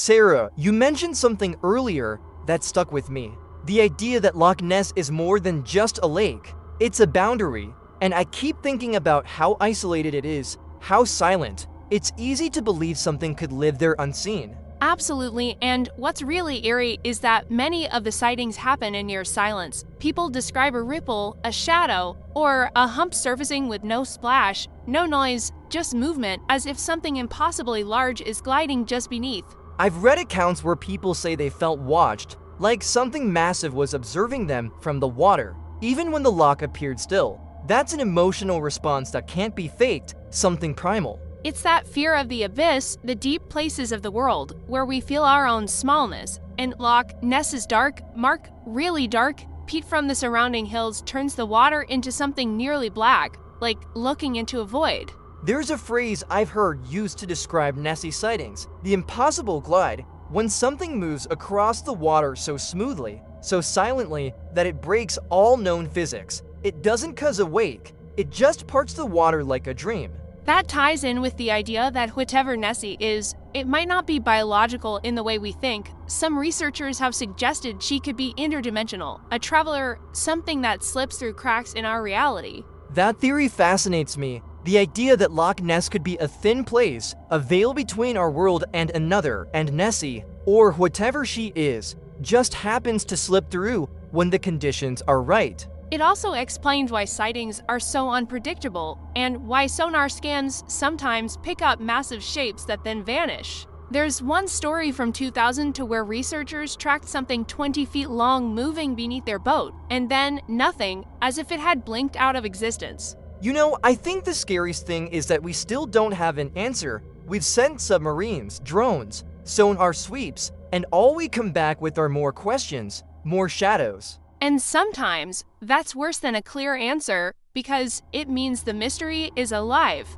Sarah, you mentioned something earlier that stuck with me. The idea that Loch Ness is more than just a lake. It's a boundary, and I keep thinking about how isolated it is, how silent. It's easy to believe something could live there unseen. Absolutely, and what's really eerie is that many of the sightings happen in near silence. People describe a ripple, a shadow, or a hump surfacing with no splash, no noise, just movement, as if something impossibly large is gliding just beneath. I've read accounts where people say they felt watched, like something massive was observing them from the water, even when the loch appeared still. That's an emotional response that can't be faked, something primal. It's that fear of the abyss, the deep places of the world, where we feel our own smallness. And Loch Ness is dark, Mark, really dark. Peat from the surrounding hills turns the water into something nearly black, like looking into a void. There's a phrase I've heard used to describe Nessie sightings, the impossible glide, when something moves across the water so smoothly, so silently, that it breaks all known physics. It doesn't cause a wake, it just parts the water like a dream. That ties in with the idea that whatever Nessie is, it might not be biological in the way we think. Some researchers have suggested she could be interdimensional, a traveler, something that slips through cracks in our reality. That theory fascinates me. The idea that Loch Ness could be a thin place, a veil between our world and another, and Nessie, or whatever she is, just happens to slip through when the conditions are right. It also explains why sightings are so unpredictable, and why sonar scans sometimes pick up massive shapes that then vanish. There's one story from 2000 to where researchers tracked something 20 feet long moving beneath their boat, and then nothing, as if it had blinked out of existence. You know, I think the scariest thing is that we still don't have an answer. We've sent submarines, drones, sonar sweeps, and all we come back with are more questions, more shadows. And sometimes, that's worse than a clear answer, because it means the mystery is alive.